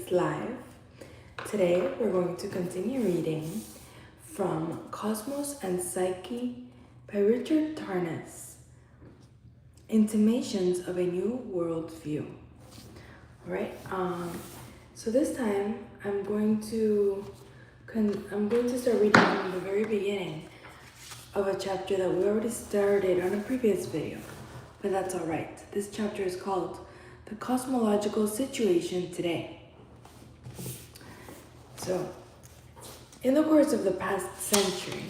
it's live. Today we're going to continue reading from Cosmos and Psyche by Richard Tarnas. Intimations of a New Worldview. Alright, so this time I'm going to start reading from the very beginning of a chapter that we already started on a previous video, but that's alright. This chapter is called The Cosmological Situation Today. So, in the course of the past century,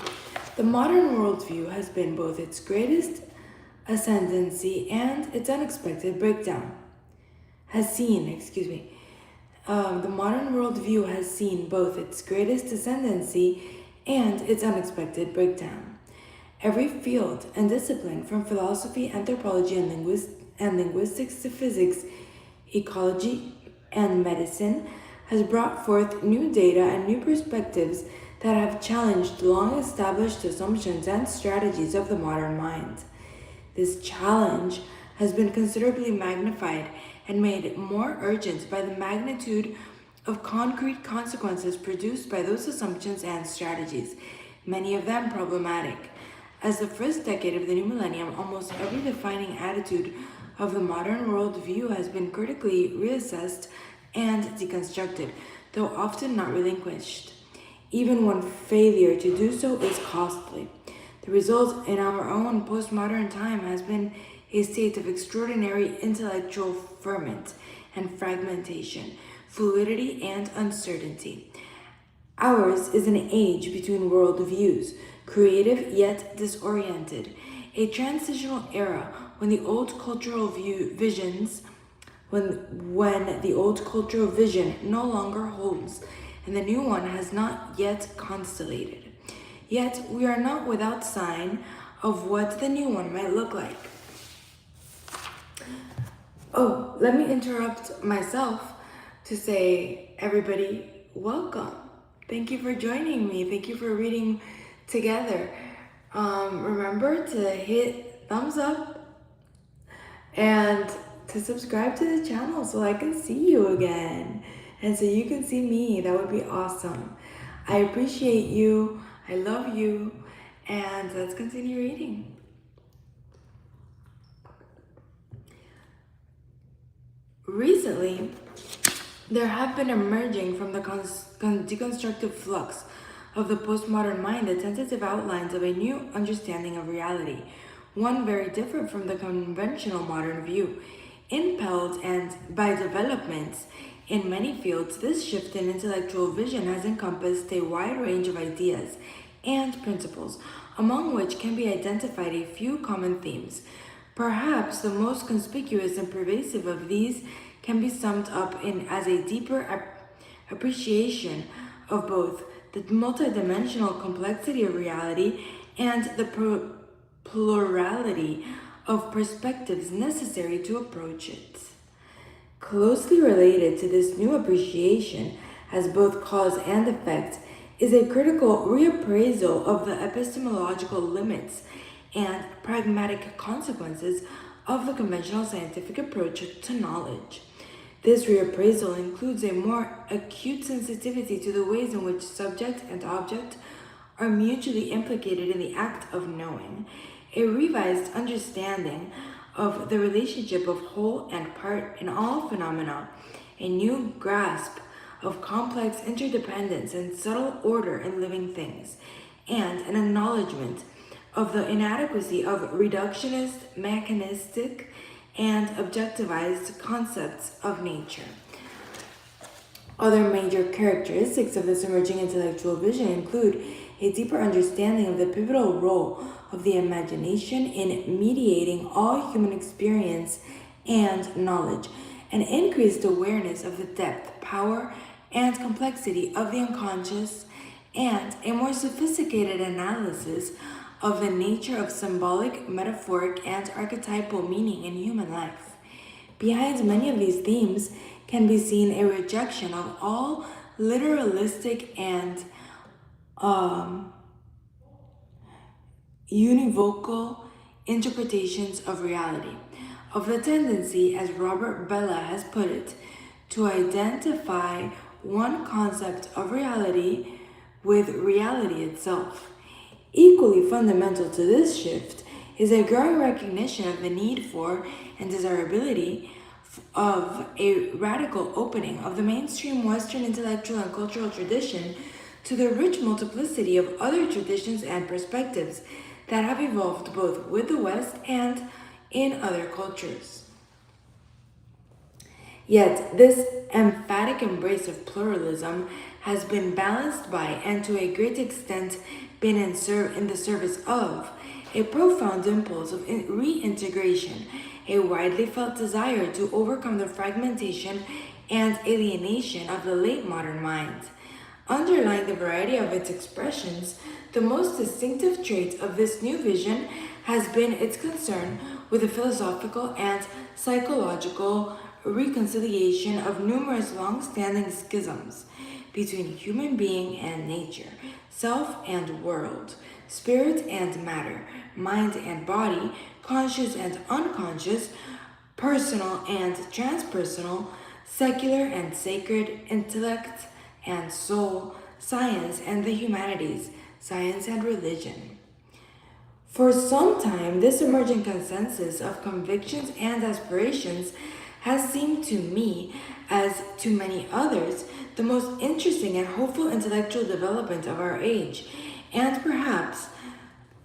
the modern worldview has been both its greatest ascendancy and its unexpected breakdown. The modern worldview has seen both its greatest ascendancy and its unexpected breakdown. Every field and discipline, from philosophy, anthropology, and linguistics to physics, ecology, and medicine, has brought forth new data and new perspectives that have challenged long-established assumptions and strategies of the modern mind. This challenge has been considerably magnified and made more urgent by the magnitude of concrete consequences produced by those assumptions and strategies, many of them problematic. As the first decade of the new millennium, almost every defining attitude of the modern worldview has been critically reassessed and deconstructed, though often not relinquished. Even when failure to do so is costly. The result in our own postmodern time has been a state of extraordinary intellectual ferment and fragmentation, fluidity and uncertainty. Ours is an age between worldviews, creative yet disoriented, a transitional era when the old cultural vision no longer holds, and the new one has not yet constellated. Yet we are not without sign of what the new one might look like. Oh, let me interrupt myself to say, everybody, welcome. Thank you for joining me. Thank you for reading together. Remember to hit thumbs up and to subscribe to the channel so I can see you again and so you can see me. That would be awesome. I appreciate you. I love you. And let's continue reading. Recently, there have been emerging from the deconstructive flux of the postmodern mind the tentative outlines of a new understanding of reality, one very different from the conventional modern view. Impelled and by developments in many fields, this shift in intellectual vision has encompassed a wide range of ideas and principles, among which can be identified a few common themes. Perhaps the most conspicuous and pervasive of these can be summed up as a deeper appreciation of both the multidimensional complexity of reality and the plurality of perspectives necessary to approach it. Closely related to this new appreciation as both cause and effect is a critical reappraisal of the epistemological limits and pragmatic consequences of the conventional scientific approach to knowledge. This reappraisal includes a more acute sensitivity to the ways in which subject and object are mutually implicated in the act of knowing, a revised understanding of the relationship of whole and part in all phenomena, a new grasp of complex interdependence and subtle order in living things, and an acknowledgement of the inadequacy of reductionist, mechanistic, and objectivized concepts of nature. Other major characteristics of this emerging intellectual vision include a deeper understanding of the pivotal role of the imagination in mediating all human experience and knowledge, an increased awareness of the depth, power, and complexity of the unconscious, and a more sophisticated analysis of the nature of symbolic, metaphoric, and archetypal meaning in human life. Behind many of these themes can be seen a rejection of all literalistic and univocal interpretations of reality, of the tendency, as Robert Bellah has put it, to identify one concept of reality with reality itself. Equally fundamental to this shift is a growing recognition of the need for and desirability of a radical opening of the mainstream Western intellectual and cultural tradition to the rich multiplicity of other traditions and perspectives that have evolved both with the West and in other cultures. Yet, this emphatic embrace of pluralism has been balanced by, and to a great extent been in the service of, a profound impulse of reintegration, a widely felt desire to overcome the fragmentation and alienation of the late modern mind. Underlying the variety of its expressions, the most distinctive trait of this new vision has been its concern with the philosophical and psychological reconciliation of numerous long-standing schisms between human being and nature, self and world, spirit and matter, mind and body, conscious and unconscious, personal and transpersonal, secular and sacred, intellect and soul, science and the humanities, science and religion. For some time, this emerging consensus of convictions and aspirations has seemed to me, as to many others, the most interesting and hopeful intellectual development of our age, and perhaps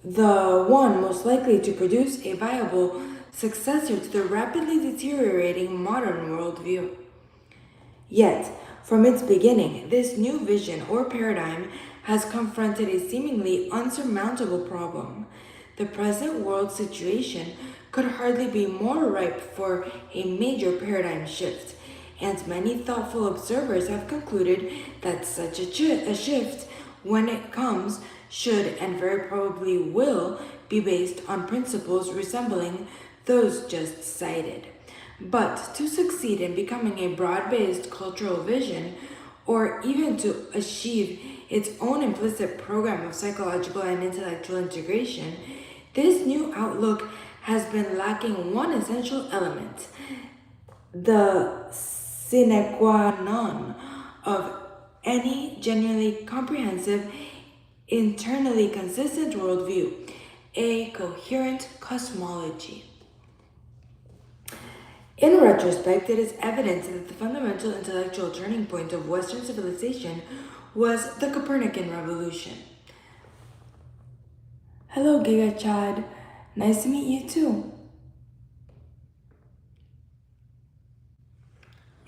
the one most likely to produce a viable successor to the rapidly deteriorating modern worldview. Yet, from its beginning, this new vision or paradigm has confronted a seemingly unsurmountable problem. The present world situation could hardly be more ripe for a major paradigm shift, and many thoughtful observers have concluded that such a shift, when it comes, should and very probably will be based on principles resembling those just cited. But to succeed in becoming a broad-based cultural vision, or even to achieve its own implicit program of psychological and intellectual integration, this new outlook has been lacking one essential element, the sine qua non of any genuinely comprehensive, internally consistent worldview, a coherent cosmology. In retrospect, it is evident that the fundamental intellectual turning point of Western civilization was the Copernican revolution. Hello, Giga Chad. Nice to meet you too.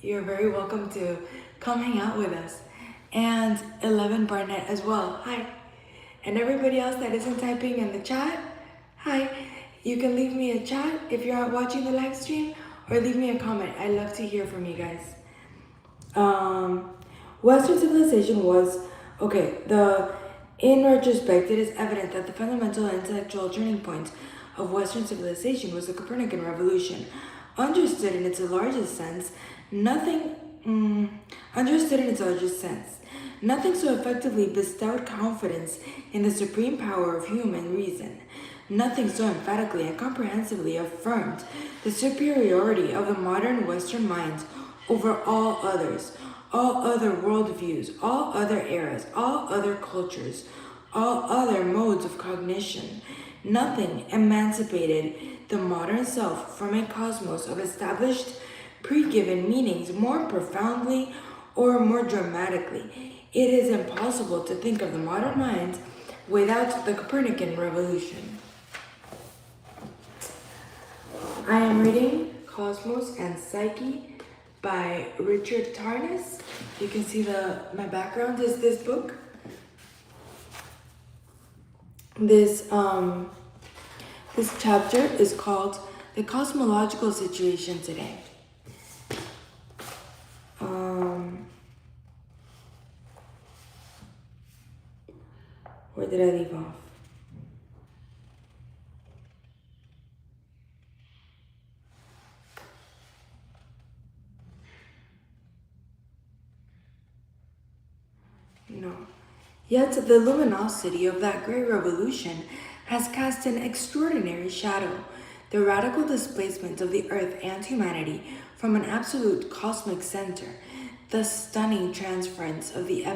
You're very welcome to come hang out with us. And 11 Barnett as well. Hi. And everybody else that isn't typing in the chat, hi. You can leave me a chat if you're watching the live stream, or leave me a comment. I love to hear from you guys. Western civilization was, in retrospect, it is evident that the fundamental intellectual turning point of Western civilization was the Copernican revolution. Understood in its largest sense, nothing so effectively bestowed confidence in the supreme power of human reason. Nothing so emphatically and comprehensively affirmed the superiority of the modern Western mind over all others, all other worldviews, all other eras, all other cultures, all other modes of cognition. Nothing emancipated the modern self from a cosmos of established, pre-given meanings more profoundly or more dramatically. It is impossible to think of the modern mind without the Copernican revolution. I am reading Cosmos and Psyche by Richard Tarnas. You can see my background is this book. This chapter is called The Cosmological Situation Today. Where did I leave off? No. Yet the luminosity of that great revolution has cast an extraordinary shadow. The radical displacement of the earth and humanity from an absolute cosmic center, the stunning transference of the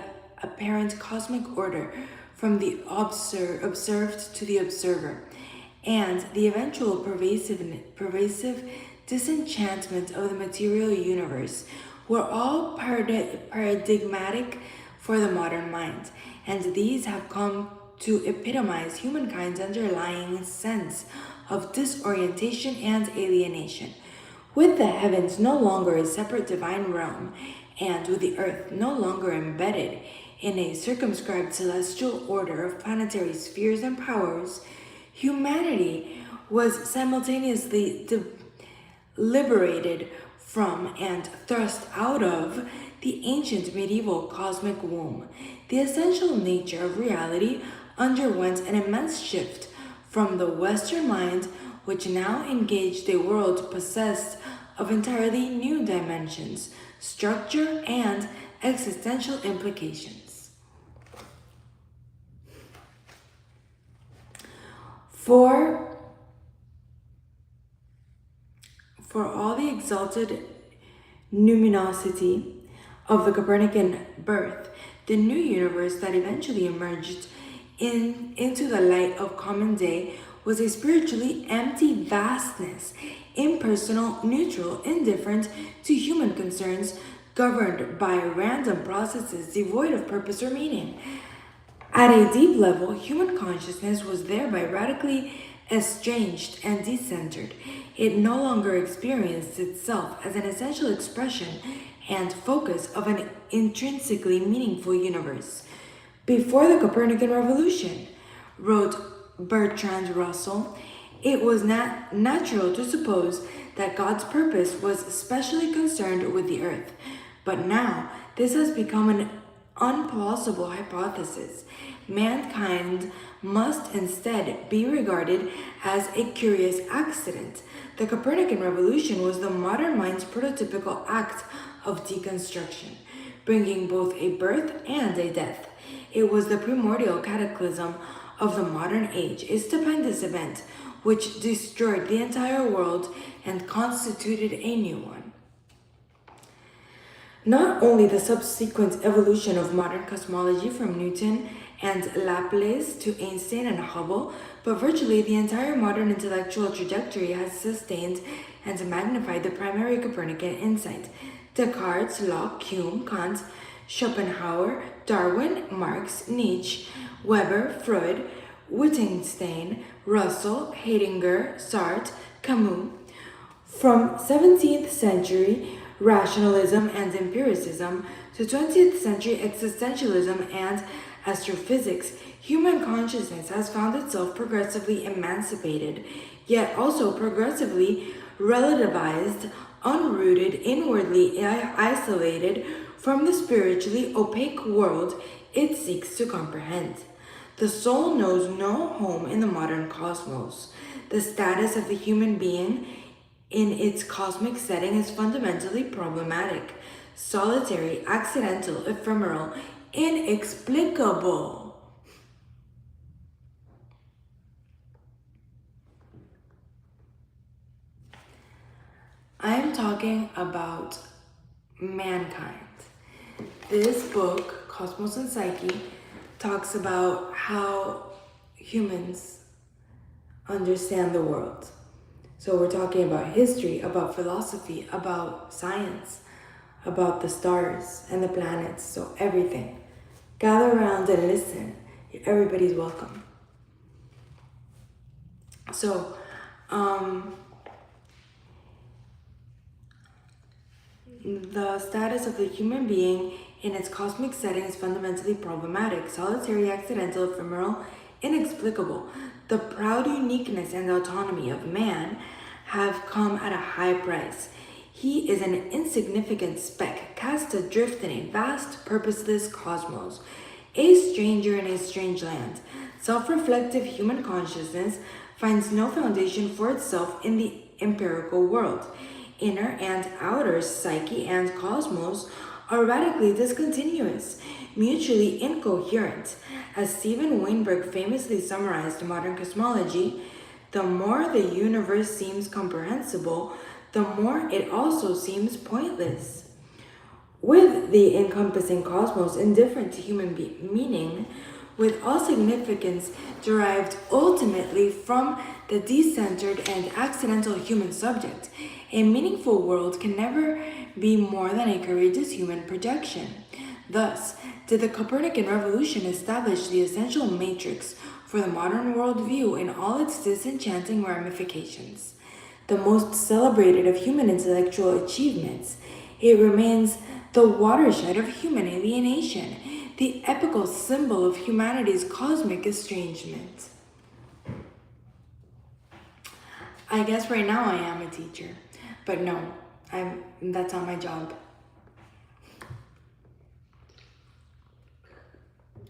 apparent cosmic order from the observed to the observer, and the eventual pervasive disenchantment of the material universe were all paradigmatic for the modern mind, and these have come to epitomize humankind's underlying sense of disorientation and alienation. With the heavens no longer a separate divine realm, and with the earth no longer embedded in a circumscribed celestial order of planetary spheres and powers, humanity was simultaneously liberated from and thrust out of the ancient medieval cosmic womb. The essential nature of reality underwent an immense shift from the Western mind, which now engaged a world possessed of entirely new dimensions, structure, and existential implications. For all the exalted numinosity of the Copernican birth, the new universe that eventually emerged into the light of common day was a spiritually empty vastness, impersonal, neutral, indifferent to human concerns, governed by random processes devoid of purpose or meaning. At a deep level, human consciousness was thereby radically estranged and decentered. It no longer experienced itself as an essential expression and focus of an intrinsically meaningful universe. Before the Copernican Revolution, wrote Bertrand Russell, it was natural to suppose that God's purpose was especially concerned with the earth. But now, this has become an unplausible hypothesis. Mankind must instead be regarded as a curious accident. The Copernican Revolution was the modern mind's prototypical act of deconstruction, bringing both a birth and a death. It was the primordial cataclysm of the modern age, a stupendous event which destroyed the entire world and constituted a new one. Not only the subsequent evolution of modern cosmology from Newton and Laplace to Einstein and Hubble, but virtually the entire modern intellectual trajectory has sustained and magnified the primary Copernican insight. Descartes, Locke, Hume, Kant, Schopenhauer, Darwin, Marx, Nietzsche, Weber, Freud, Wittgenstein, Russell, Heidegger, Sartre, Camus. From 17th century rationalism and empiricism to 20th century existentialism and astrophysics, human consciousness has found itself progressively emancipated, yet also progressively relativized, unrooted, inwardly isolated from the spiritually opaque world it seeks to comprehend. The soul knows no home in the modern cosmos. The status of the human being in its cosmic setting is fundamentally problematic, solitary, accidental, ephemeral, inexplicable. I am talking about mankind. This book, Cosmos and Psyche, talks about how humans understand the world. So we're talking about history, about philosophy, about science, about the stars and the planets, so everything. Gather around and listen. Everybody's welcome. So, the status of the human being in its cosmic setting is fundamentally problematic, solitary, accidental, ephemeral, inexplicable. The proud uniqueness and autonomy of man have come at a high price. He is an insignificant speck cast adrift in a vast, purposeless cosmos, a stranger in a strange land. Self-reflective human consciousness finds no foundation for itself in the empirical world. Inner and outer psyche and cosmos are radically discontinuous, mutually incoherent. As Steven Weinberg famously summarized modern cosmology, the more the universe seems comprehensible, the more it also seems pointless. With the encompassing cosmos indifferent to human meaning, with all significance derived ultimately from the decentered and accidental human subject, a meaningful world can never be more than a courageous human projection. Thus, did the Copernican revolution establish the essential matrix for the modern worldview in all its disenchanting ramifications. The most celebrated of human intellectual achievements, it remains the watershed of human alienation, the epochal symbol of humanity's cosmic estrangement. I guess right now I am a teacher, but no, that's not my job.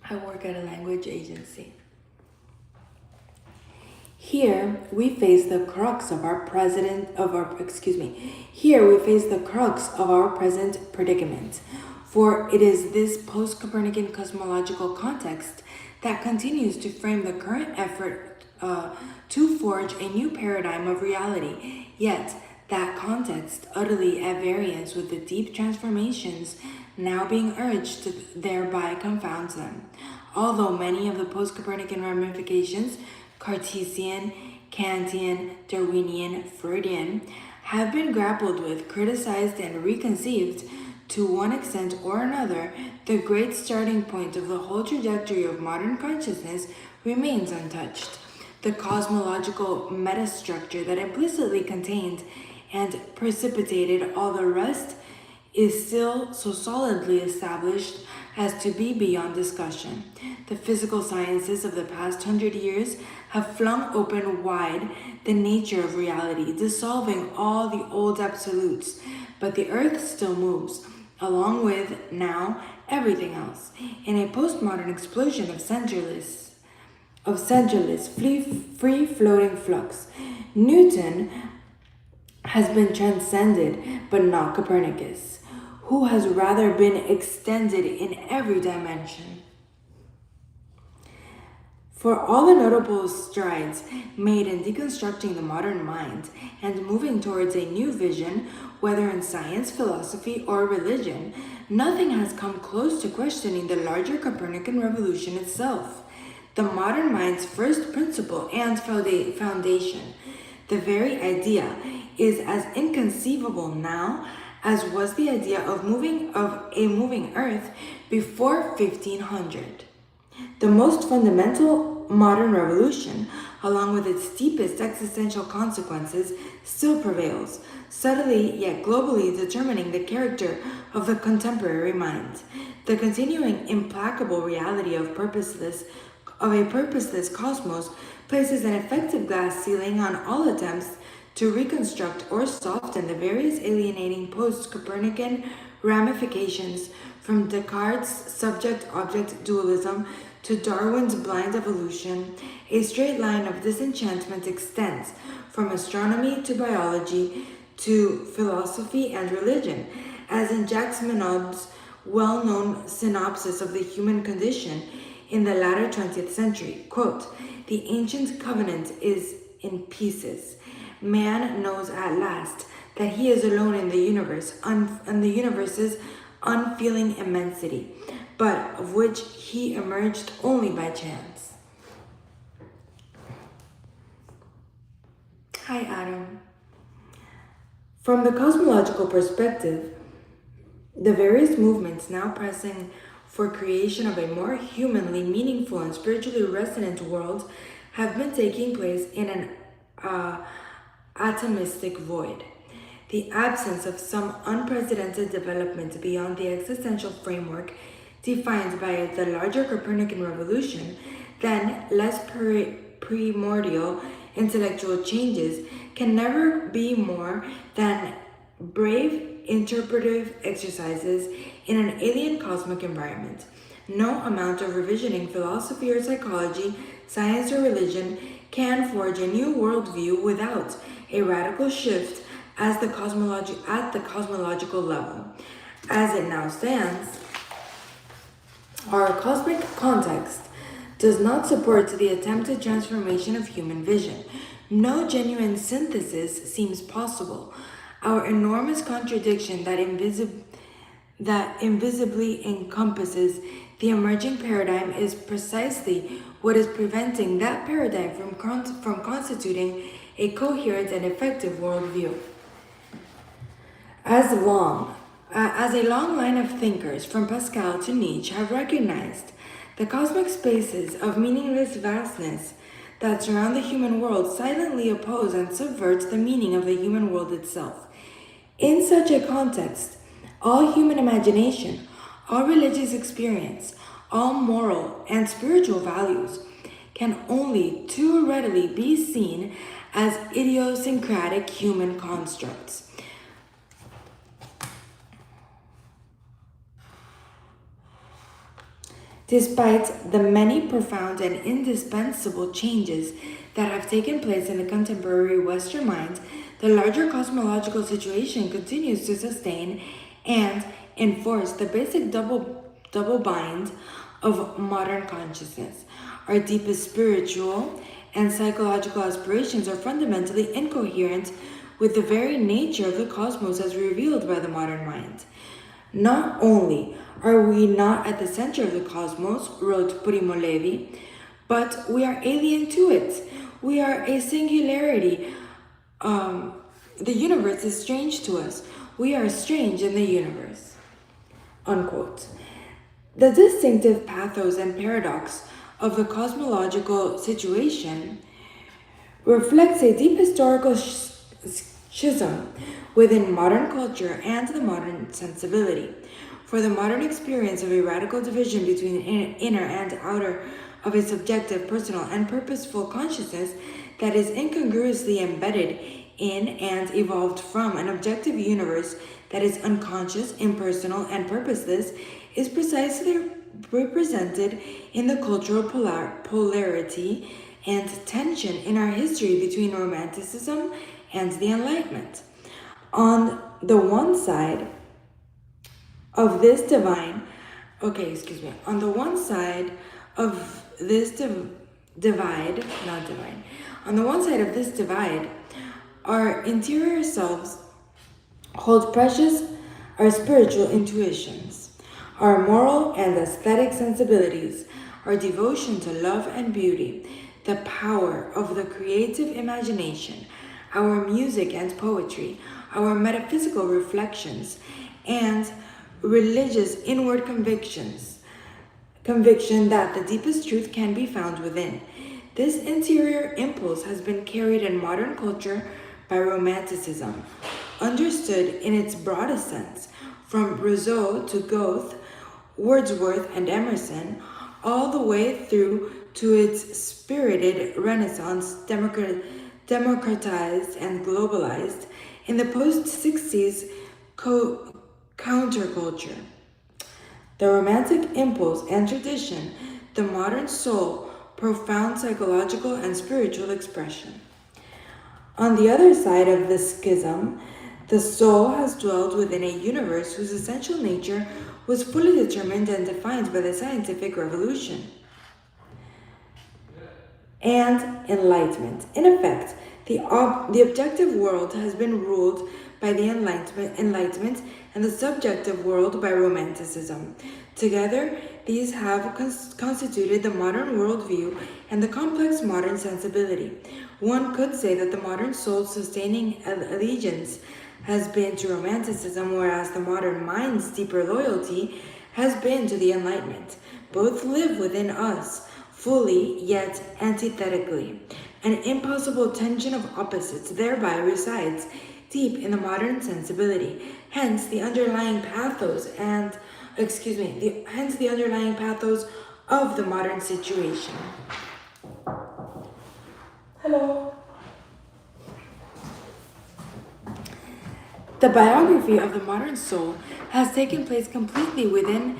I work at a language agency. Here we face the crux of our present predicament, for it is this post-Copernican cosmological context that continues to frame the current effort to forge a new paradigm of reality, yet that context utterly at variance with the deep transformations now being urged to thereby confounds them. Although many of the post-Copernican ramifications, Cartesian, Kantian, Darwinian, Freudian, have been grappled with, criticized, and reconceived, to one extent or another, the great starting point of the whole trajectory of modern consciousness remains untouched. The cosmological metastructure that implicitly contained and precipitated all the rest is still so solidly established as to be beyond discussion. The physical sciences of the past 100 years have flung open wide the nature of reality, dissolving all the old absolutes, but the earth still moves, along with, now, everything else, in a postmodern explosion of centerless, free-floating flux. Newton has been transcended, but not Copernicus, who has rather been extended in every dimension. For all the notable strides made in deconstructing the modern mind and moving towards a new vision, whether in science, philosophy, or religion, nothing has come close to questioning the larger Copernican revolution itself, the modern mind's first principle and foundation. The very idea is as inconceivable now as was the idea of a moving earth before 1500. The most fundamental modern revolution, along with its deepest existential consequences, still prevails, subtly yet globally determining the character of the contemporary mind. The continuing implacable reality of a purposeless cosmos places an effective glass ceiling on all attempts to reconstruct or soften the various alienating post-Copernican ramifications, from Descartes' subject-object dualism to Darwin's blind evolution. A straight line of disenchantment extends from astronomy to biology to philosophy and religion, as in Jacques Monod's well-known synopsis of the human condition in the latter 20th century. Quote, "The ancient covenant is in pieces. Man knows at last that he is alone in the universe, and the universe's unfeeling immensity, but of which he emerged only by chance." Hi, Adam. From the cosmological perspective, the various movements now pressing for creation of a more humanly meaningful and spiritually resonant world have been taking place in an atomistic void. The absence of some unprecedented development beyond the existential framework defined by the larger Copernican revolution, then less primordial intellectual changes can never be more than brave interpretive exercises in an alien cosmic environment. No amount of revisioning philosophy or psychology, science or religion can forge a new worldview without a radical shift at the cosmological level. As it now stands, our cosmic context does not support the attempted transformation of human vision. No genuine synthesis seems possible. Our enormous contradiction that invisibly encompasses the emerging paradigm is precisely what is preventing that paradigm from constituting a coherent and effective worldview. As a long line of thinkers, from Pascal to Nietzsche, have recognized, the cosmic spaces of meaningless vastness that surround the human world silently oppose and subvert the meaning of the human world itself. In such a context, all human imagination, all religious experience, all moral and spiritual values can only too readily be seen as idiosyncratic human constructs. Despite the many profound and indispensable changes that have taken place in the contemporary Western mind, the larger cosmological situation continues to sustain and enforce the basic double bind of modern consciousness. Our deepest spiritual and psychological aspirations are fundamentally incoherent with the very nature of the cosmos as revealed by the modern mind. Not only are we not at the center of the cosmos, wrote Primo Levi, but we are alien to it. We are a singularity. The universe is strange to us. We are strange in the universe. Unquote. The distinctive pathos and paradox of the cosmological situation reflects a deep historical schism within modern culture and the modern sensibility. For the modern experience of a radical division between inner and outer of a subjective, personal, and purposeful consciousness that is incongruously embedded in and evolved from an objective universe that is unconscious, impersonal, and purposeless is precisely represented in the cultural polarity and tension in our history between Romanticism and the Enlightenment. On the one side of this divide our interior selves hold precious our spiritual intuitions, our moral and aesthetic sensibilities, our devotion to love and beauty, the power of the creative imagination, our music and poetry, our metaphysical reflections, and religious inward conviction that the deepest truth can be found within. This interior impulse has been carried in modern culture by Romanticism, understood in its broadest sense, from Rousseau to Goethe, Wordsworth, and Emerson, all the way through to its spirited Renaissance, democratized and globalized in the post-60s counterculture. The Romantic impulse and tradition, the modern soul, profound psychological and spiritual expression. On the other side of the schism, the soul has dwelled within a universe whose essential nature was fully determined and defined by the scientific revolution and enlightenment. In effect, the objective world has been ruled by the enlightenment and the subjective world by Romanticism. Together, these have constituted the modern worldview and the complex modern sensibility. One could say that the modern soul's sustaining allegiance has been to Romanticism, whereas the modern mind's deeper loyalty has been to the Enlightenment. Both live within us, fully yet antithetically. An impossible tension of opposites thereby resides deep in the modern sensibility. Hence the underlying pathos of the modern situation. Hello. The biography of the modern soul has taken place completely within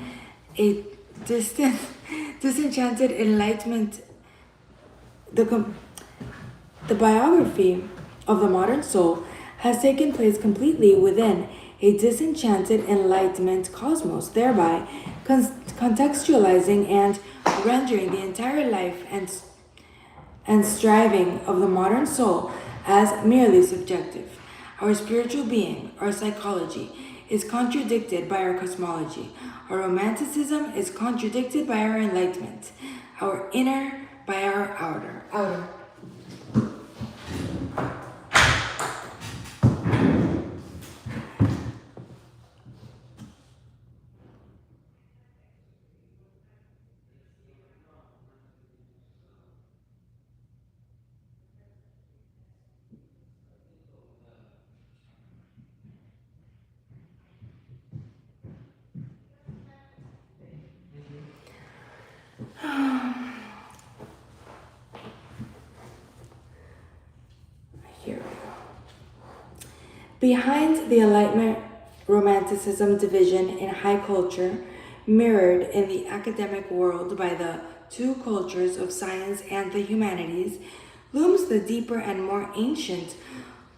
a disenchanted enlightenment. The biography of the modern soul has taken place completely within a disenchanted enlightenment cosmos, thereby contextualizing and rendering the entire life and striving of the modern soul as merely subjective. Our spiritual being, our psychology, is contradicted by our cosmology. Our romanticism is contradicted by our enlightenment. Our inner by our outer. Here we go. Behind the Enlightenment Romanticism division in high culture, mirrored in the academic world by the two cultures of science and the humanities, looms the deeper and more ancient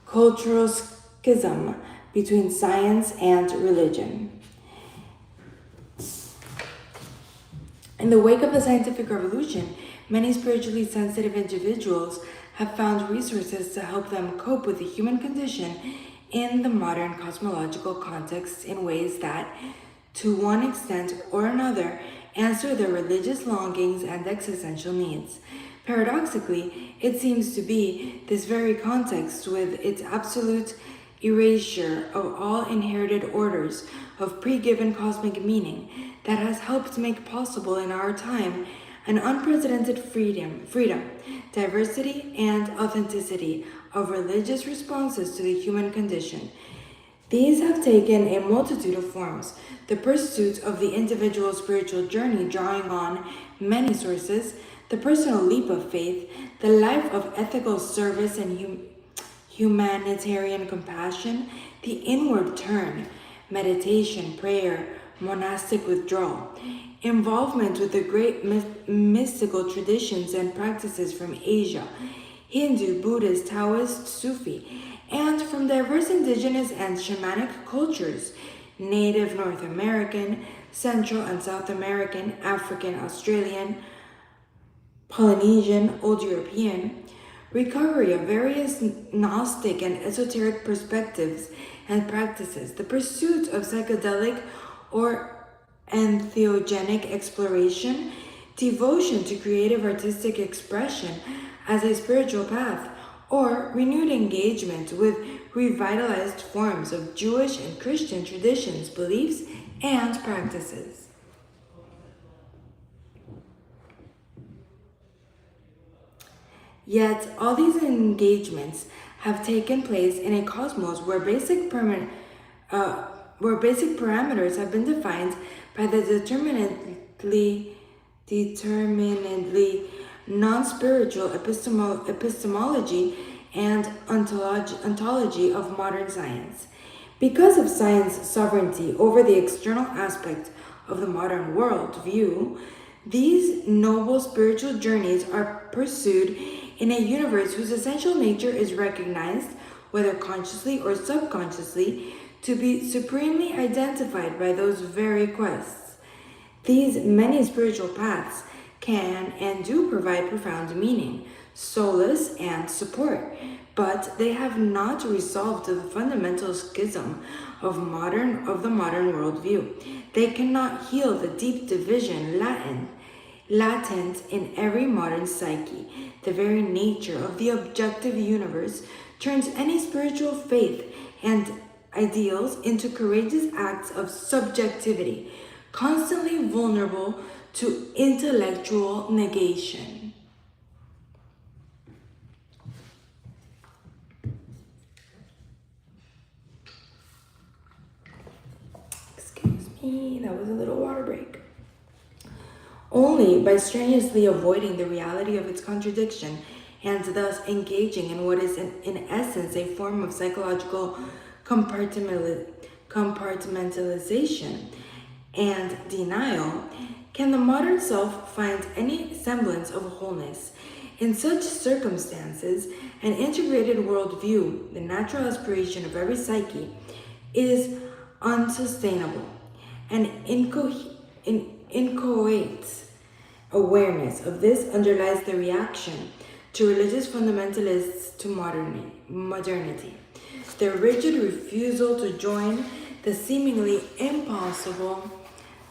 cultural schism between science and religion. In the wake of the scientific revolution, many spiritually sensitive individuals have found resources to help them cope with the human condition in the modern cosmological context in ways that, to one extent or another, answer their religious longings and existential needs. Paradoxically, it seems to be this very context, with its absolute erasure of all inherited orders of pre-given cosmic meaning, that has helped make possible in our time an unprecedented freedom, diversity, and authenticity of religious responses to the human condition. These have taken a multitude of forms: the pursuit of the individual spiritual journey drawing on many sources, the personal leap of faith, the life of ethical service and humanitarian compassion, the inward turn, meditation, prayer, monastic withdrawal, involvement with the great mystical traditions and practices from Asia, Hindu, Buddhist, Taoist, Sufi, and from diverse indigenous and shamanic cultures, Native North American, Central and South American, African, Australian, Polynesian, Old European, recovery of various Gnostic and esoteric perspectives and practices, the pursuit of psychedelic or entheogenic exploration, devotion to creative artistic expression as a spiritual path, or renewed engagement with revitalized forms of Jewish and Christian traditions, beliefs, and practices. Yet, all these engagements have taken place in a cosmos where basic parameters have been defined by the determinedly non-spiritual epistemology and ontology of modern science. Because of science's sovereignty over the external aspect of the modern world view, these noble spiritual journeys are pursued in a universe whose essential nature is recognized, whether consciously or subconsciously, to be supremely identified by those very quests. These many spiritual paths can and do provide profound meaning, solace, and support, but they have not resolved the fundamental schism of the modern worldview. They cannot heal the deep division latent in every modern psyche. The very nature of the objective universe turns any spiritual faith and ideals into courageous acts of subjectivity, constantly vulnerable to intellectual negation. Excuse me, that was a little water break. Only by strenuously avoiding the reality of its contradiction and thus engaging in what is in essence a form of psychological compartmentalization and denial can the modern self find any semblance of wholeness. In such circumstances, an integrated worldview, the natural aspiration of every psyche, is unsustainable. An inchoate awareness of this underlies the reaction to religious fundamentalists to modernity. their rigid refusal to join the seemingly impossible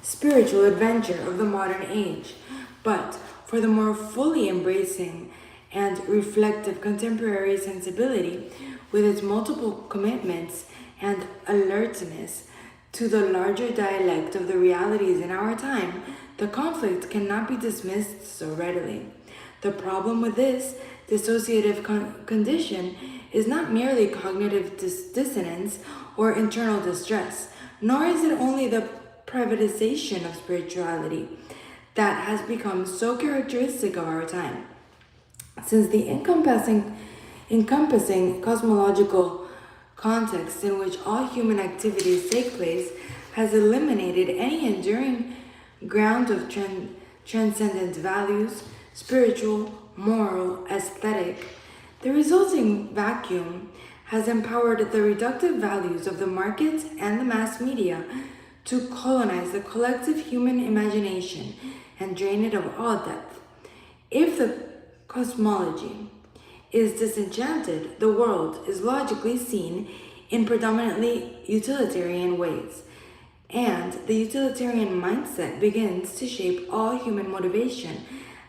spiritual adventure of the modern age, but for the more fully embracing and reflective contemporary sensibility with its multiple commitments and alertness to the larger dialect of the realities in our time, the conflict cannot be dismissed so readily. The problem with this dissociative condition is not merely cognitive dissonance or internal distress, nor is it only the privatization of spirituality that has become so characteristic of our time. Since the encompassing cosmological context in which all human activities take place has eliminated any enduring ground of transcendent values, spiritual, moral, aesthetic, the resulting vacuum has empowered the reductive values of the market and the mass media to colonize the collective human imagination and drain it of all depth. If the cosmology is disenchanted, the world is logically seen in predominantly utilitarian ways, and the utilitarian mindset begins to shape all human motivation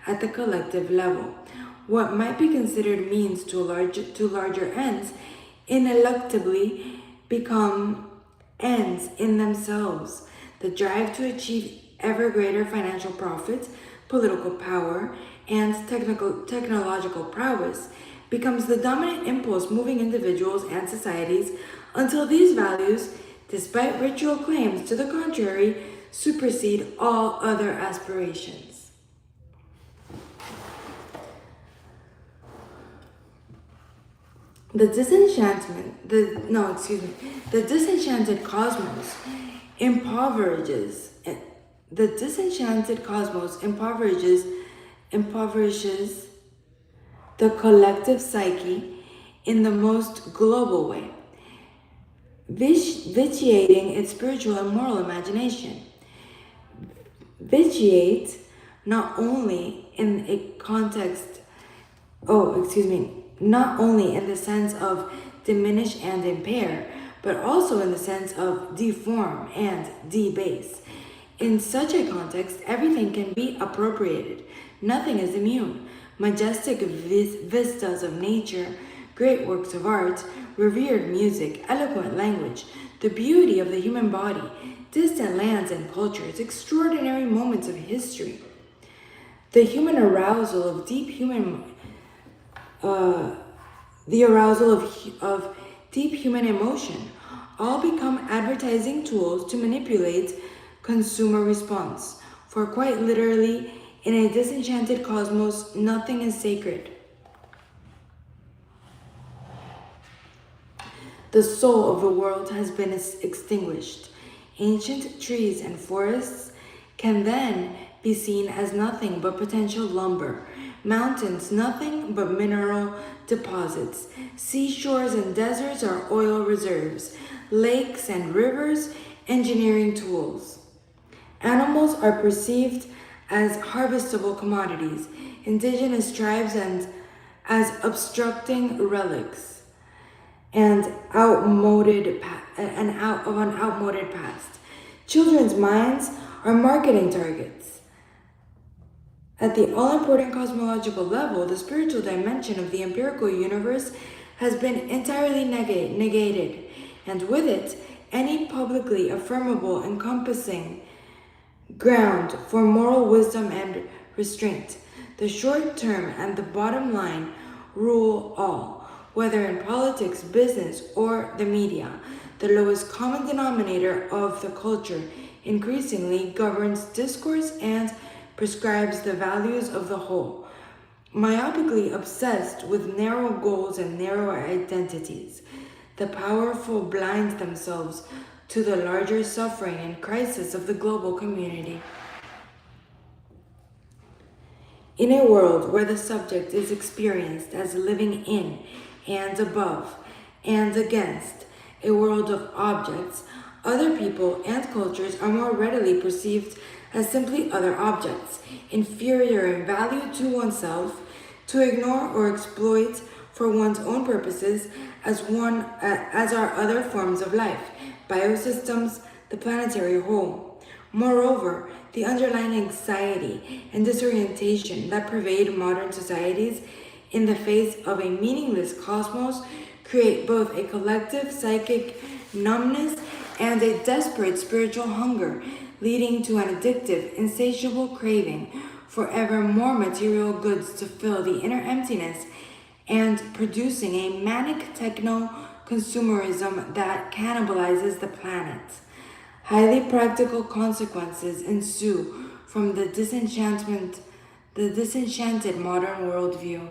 at the collective level. What might be considered means to larger ends ineluctably become ends in themselves. The drive to achieve ever greater financial profits, political power, and technological prowess becomes the dominant impulse moving individuals and societies until these values, despite ritual claims to the contrary, supersede all other aspirations. The disenchanted cosmos impoverishes the collective psyche in the most global way, vitiating its spiritual and moral imagination. Vitiate not only in a not only in the sense of diminish and impair, but also in the sense of deform and debase. In such a context, everything can be appropriated. Nothing is immune. Majestic vistas of nature, great works of art, revered music, eloquent language, the beauty of the human body, distant lands and cultures, extraordinary moments of history, the human arousal of deep human emotion, all become advertising tools to manipulate consumer response. For quite literally, in a disenchanted cosmos, nothing is sacred. The soul of the world has been extinguished. Ancient trees and forests can then be seen as nothing but potential lumber. Mountains, nothing but mineral deposits. Seashores and deserts are oil reserves. Lakes and rivers, engineering tools. Animals are perceived as harvestable commodities, indigenous tribes and as obstructing relics, and of an outmoded past. Children's minds are marketing targets. At the all-important cosmological level, the spiritual dimension of the empirical universe has been entirely negated, and with it, any publicly affirmable encompassing ground for moral wisdom and restraint. The short term and the bottom line rule all, whether in politics, business, or the media. The lowest common denominator of the culture increasingly governs discourse and prescribes the values of the whole. Myopically obsessed with narrow goals and narrow identities, the powerful blind themselves to the larger suffering and crisis of the global community. In a world where the subject is experienced as living in and above and against a world of objects, other people and cultures are more readily perceived as simply other objects, inferior in value to oneself, to ignore or exploit for one's own purposes as are other forms of life, biosystems, the planetary whole. Moreover, the underlying anxiety and disorientation that pervade modern societies in the face of a meaningless cosmos create both a collective psychic numbness and a desperate spiritual hunger, leading to an addictive, insatiable craving for ever more material goods to fill the inner emptiness and producing a manic techno-consumerism that cannibalizes the planet. Highly practical consequences ensue from the disenchanted modern worldview.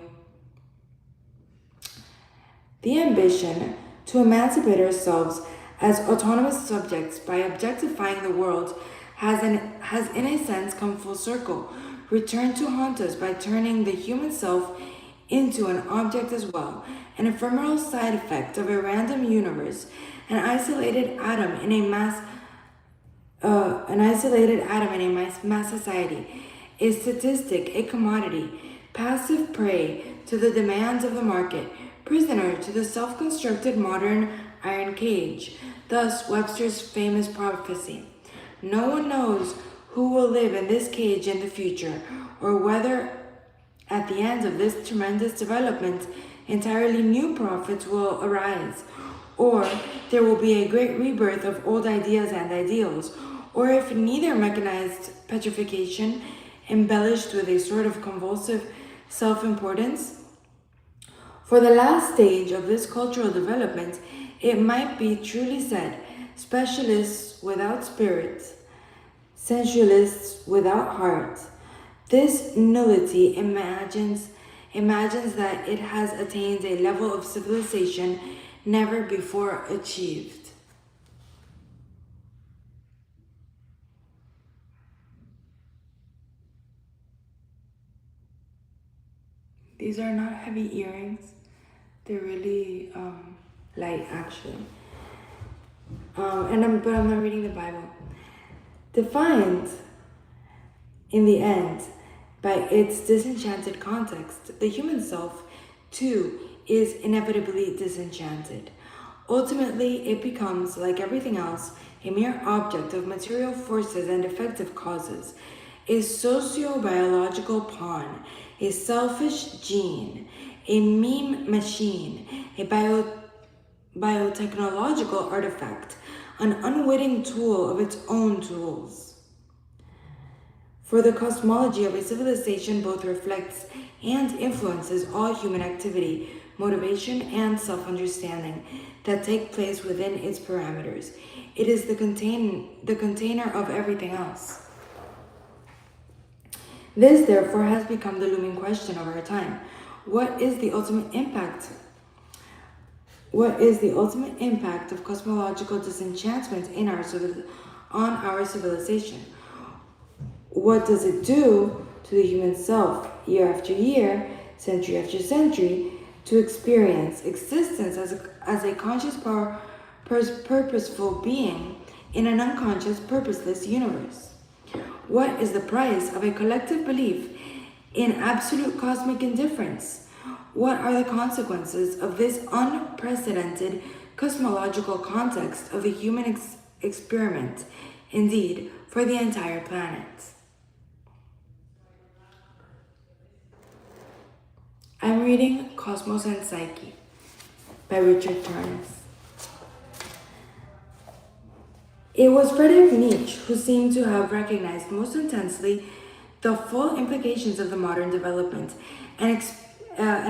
The ambition to emancipate ourselves as autonomous subjects by objectifying the world has in a sense come full circle, returned to haunt us by turning the human self into an object as well, an ephemeral side effect of a random universe, an isolated atom in a mass society, a statistic, a commodity, passive prey to the demands of the market, prisoner to the self-constructed modern iron cage. Thus, Webster's famous prophecy. No one knows who will live in this cage in the future, or whether at the end of this tremendous development, entirely new prophets will arise, or there will be a great rebirth of old ideas and ideals, or if neither, mechanized petrification embellished with a sort of convulsive self-importance. For the last stage of this cultural development, it might be truly said, specialists without spirit, sensualists without heart. This nullity imagines that it has attained a level of civilization never before achieved. These are not heavy earrings. They're really light, actually. But I'm not reading the Bible. Defined, in the end, by its disenchanted context, the human self, too, is inevitably disenchanted. Ultimately, it becomes, like everything else, a mere object of material forces and effective causes, a socio-biological pawn, a selfish gene, a meme machine, a biotechnological artifact, an unwitting tool of its own tools. For the cosmology of a civilization both reflects and influences all human activity, motivation, and self-understanding that take place within its parameters. It is the container of everything else. This, therefore, has become the looming question of our time. What is the ultimate impact of cosmological disenchantment on our civilization? What does it do to the human self, year after year, century after century, to experience existence as a conscious, purposeful being in an unconscious, purposeless universe? What is the price of a collective belief in absolute cosmic indifference? What are the consequences of this unprecedented cosmological context of the human experiment, indeed, for the entire planet? I'm reading Cosmos and Psyche by Richard Tarnas. It was Friedrich Nietzsche who seemed to have recognized most intensely the full implications of the modern development and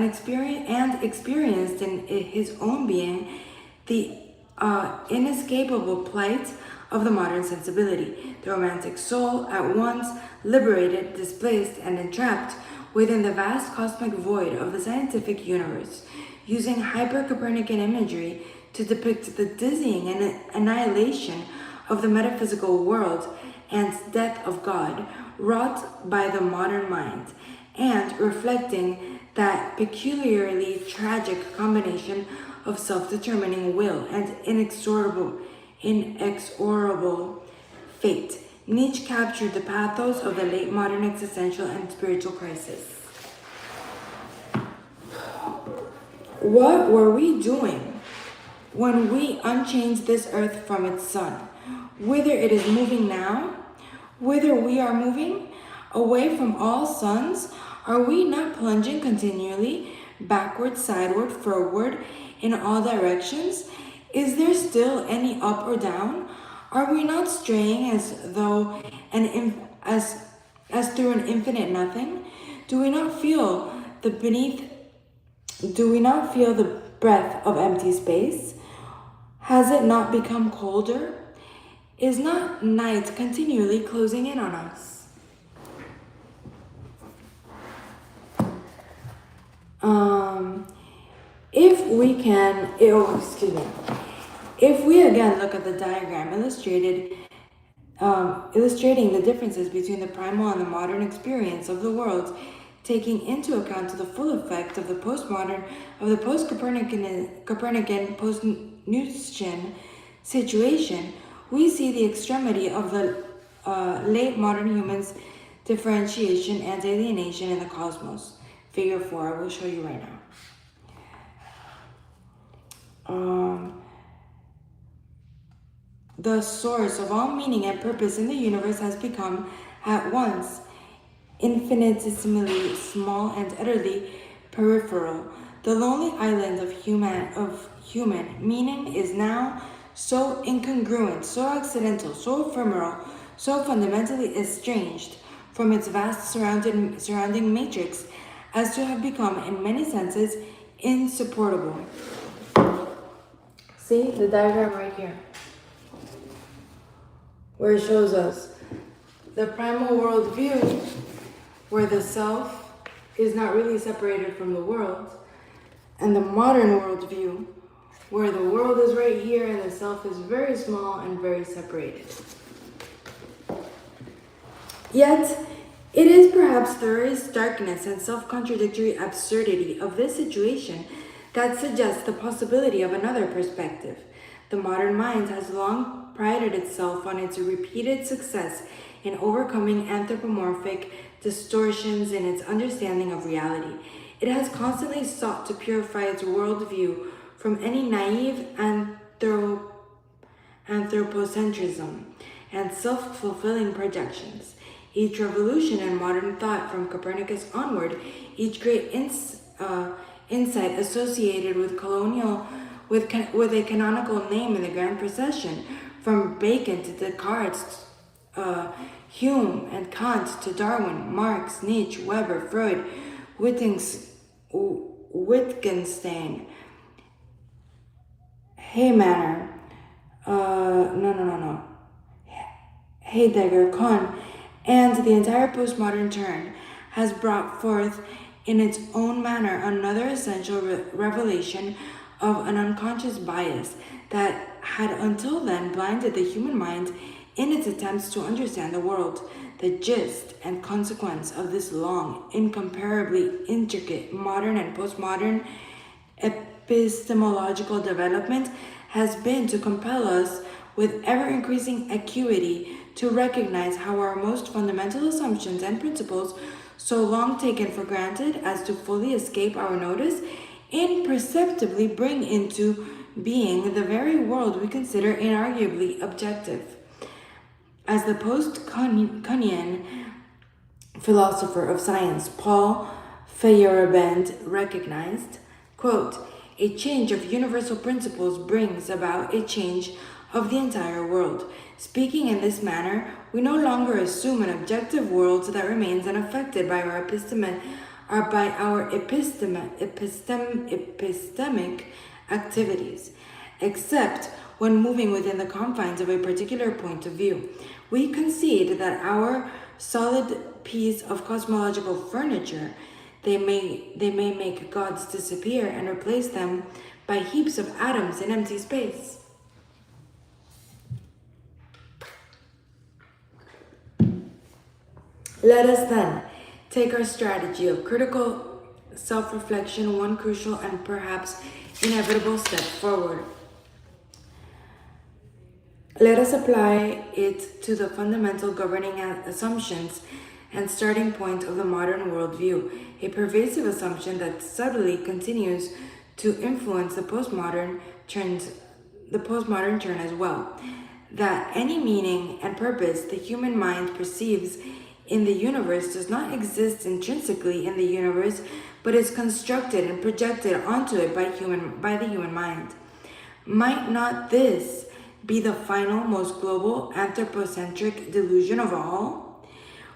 experienced in his own being the inescapable plight of the modern sensibility, the romantic soul, at once liberated, displaced, and entrapped within the vast cosmic void of the scientific universe, using hyper-Copernican imagery to depict the dizzying annihilation of the metaphysical world and death of God, wrought by the modern mind, and reflecting that peculiarly tragic combination of self-determining will and inexorable fate. Nietzsche captured the pathos of the late modern existential and spiritual crisis. What were we doing when we unchanged this earth from its sun? Whither it is moving now, whither we are moving, away from all suns, are we not plunging continually, backward, sideward, forward, in all directions? Is there still any up or down? Are we not straying as though as through an infinite nothing? Do we not feel the breath of empty space? Has it not become colder? Is not night continually closing in on us? If we again look at the diagram illustrating the differences between the primal and the modern experience of the world, taking into account the full effect of the post-Copernican, post-Newtonian situation, we see the extremity of the late modern human's differentiation and alienation in the cosmos. Figure 4, I will show you right now. The source of all meaning and purpose in the universe has become at once infinitesimally small and utterly peripheral. The lonely island of human meaning is now so incongruent, so accidental, so ephemeral, so fundamentally estranged from its vast surrounding matrix as to have become, in many senses, insupportable. See the diagram right here, where it shows us the primal worldview, where the self is not really separated from the world, and the modern worldview, where the world is right here and the self is very small and very separated. Yet, it is perhaps the very starkness and self-contradictory absurdity of this situation that suggests the possibility of another perspective. The modern mind has long prided itself on its repeated success in overcoming anthropomorphic distortions in its understanding of reality. It has constantly sought to purify its worldview from any naive anthropocentrism and self-fulfilling projections. Each revolution in modern thought from Copernicus onward, each great insight associated with with a canonical name in the grand procession, from Bacon to Descartes, Hume and Kant to Darwin, Marx, Nietzsche, Weber, Freud, Wittgenstein, Heidegger, Kahn, and the entire postmodern turn has brought forth in its own manner another essential revelation of an unconscious bias that had until then blinded the human mind in its attempts to understand the world. The gist and consequence of this long, incomparably intricate modern and postmodern epistemological development has been to compel us with ever-increasing acuity to recognize how our most fundamental assumptions and principles, so long taken for granted as to fully escape our notice, imperceptibly bring into being the very world we consider inarguably objective. As the post-Kantian philosopher of science Paul Feyerabend recognized, quote, "A change of universal principles brings about a change of the entire world. Speaking in this manner, we no longer assume an objective world that remains unaffected by our epistemic activities, except when moving within the confines of a particular point of view. We concede that our solid piece of cosmological furniture, they may make gods disappear and replace them by heaps of atoms in empty space." Let us then take our strategy of critical self-reflection one crucial and perhaps inevitable step forward. Let us apply it to the fundamental governing assumptions and starting point of the modern worldview, a pervasive assumption that subtly continues to influence the postmodern turn as well. That any meaning and purpose the human mind perceives in the universe does not exist intrinsically in the universe, but is constructed and projected onto it by the human mind. Might not this be the final, most global, anthropocentric delusion of all?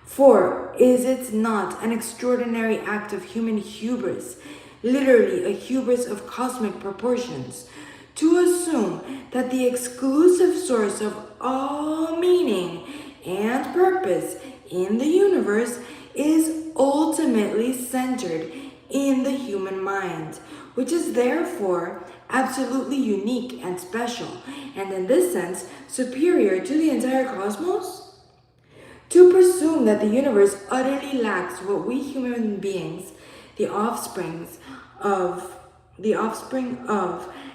For is it not an extraordinary act of human hubris, literally a hubris of cosmic proportions, to assume that the exclusive source of all meaning and purpose in the universe is ultimately centered in the human mind, which is therefore absolutely unique and special, and in this sense superior to the entire cosmos? To presume that the universe utterly lacks what we human beings, the offspring of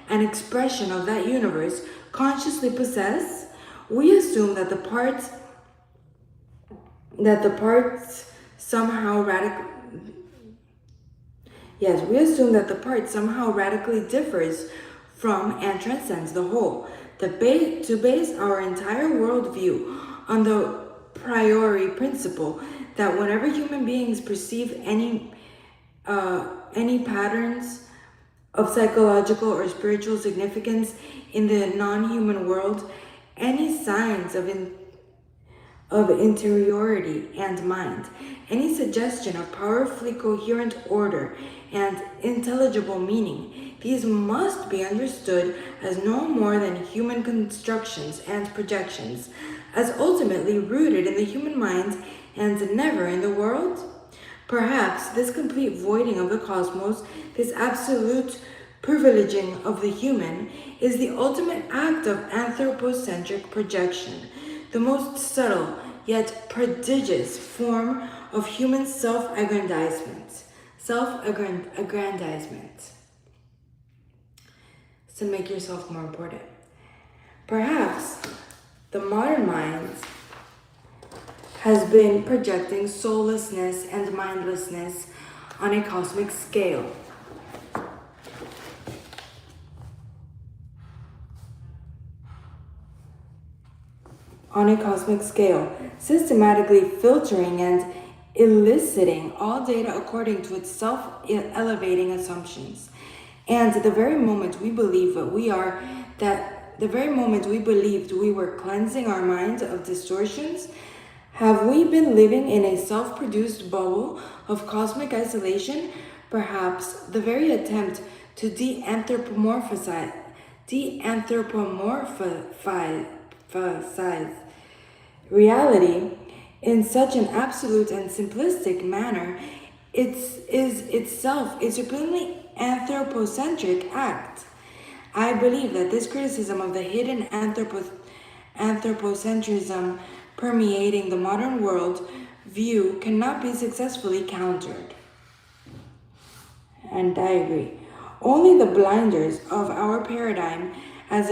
an expression of that universe, consciously possess, we assume that the parts somehow radically differs from and transcends the whole. To base our entire worldview on the priori principle that whenever human beings perceive any patterns of psychological or spiritual significance in the non-human world, any signs of interiority and mind, any suggestion of powerfully coherent order and intelligible meaning, these must be understood as no more than human constructions and projections, as ultimately rooted in the human mind and never in the world? Perhaps this complete voiding of the cosmos, this absolute privileging of the human, is the ultimate act of anthropocentric projection, the most subtle yet prodigious form of human self-aggrandizement. To make yourself more important. Perhaps the modern mind has been projecting soullessness and mindlessness on a cosmic scale. Systematically filtering and eliciting all data according to its self-elevating assumptions. And the very moment we believed we were cleansing our minds of distortions, have we been living in a self-produced bubble of cosmic isolation? Perhaps the very attempt to de-anthropomorphize reality in such an absolute and simplistic manner is itself a supremely anthropocentric act. I believe that this criticism of the hidden anthropocentrism permeating the modern world view cannot be successfully countered. And I agree. Only the blinders of our paradigm, as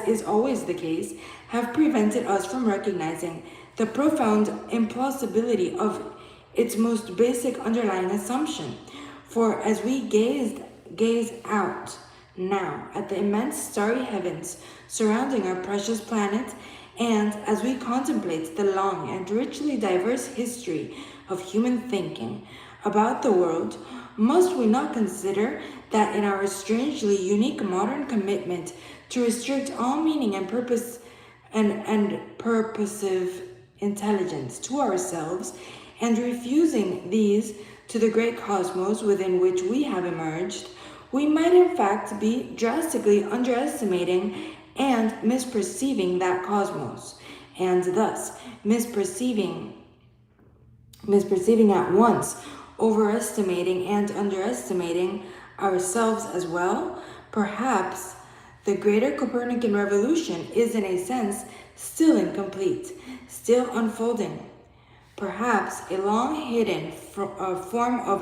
is always the case, have prevented us from recognizing the profound implausibility of its most basic underlying assumption. For as we gaze out now at the immense starry heavens surrounding our precious planet, and as we contemplate the long and richly diverse history of human thinking about the world, must we not consider that in our strangely unique modern commitment to restrict all meaning and purpose and purposive intelligence to ourselves, and refusing these to the great cosmos within which we have emerged, we might in fact be drastically underestimating and misperceiving that cosmos, and thus misperceiving at once, overestimating and underestimating ourselves as well. Perhaps the greater Copernican revolution is in a sense still incomplete, still unfolding. Perhaps a long-hidden form of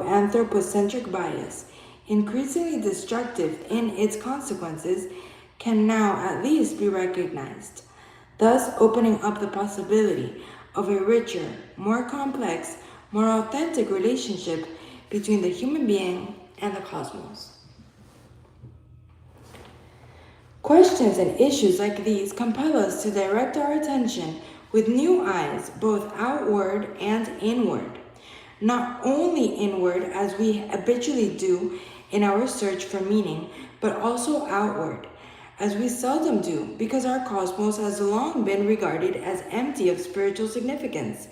anthropocentric bias, increasingly destructive in its consequences, can now at least be recognized, thus opening up the possibility of a richer, more complex, more authentic relationship between the human being and the cosmos. Questions and issues like these compel us to direct our attention with new eyes, both outward and inward. Not only inward, as we habitually do in our search for meaning, but also outward, as we seldom do, because our cosmos has long been regarded as empty of spiritual significance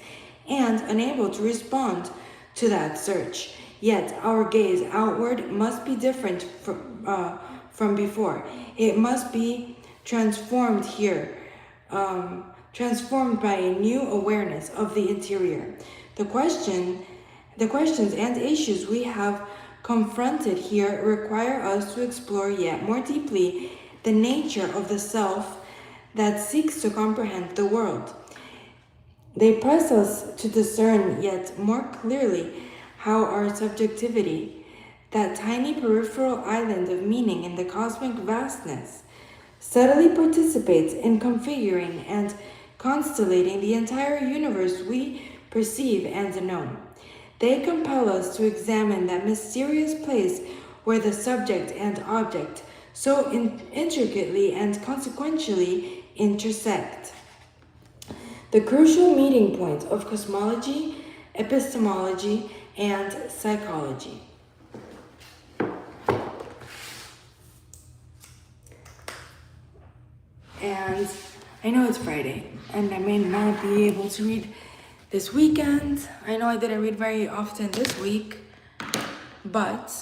and unable to respond to that search. Yet our gaze outward must be different from before. It must be transformed here, transformed by a new awareness of the interior. The questions and issues we have confronted here require us to explore yet more deeply the nature of the self that seeks to comprehend the world. They press us to discern yet more clearly how our subjectivity, that tiny peripheral island of meaning in the cosmic vastness, subtly participates in configuring and constellating the entire universe we perceive and know. They compel us to examine that mysterious place where the subject and object so intricately and consequentially intersect. The crucial meeting point of cosmology, epistemology, and psychology. And I know it's Friday, and I may not be able to read this weekend. I know I didn't read very often this week, but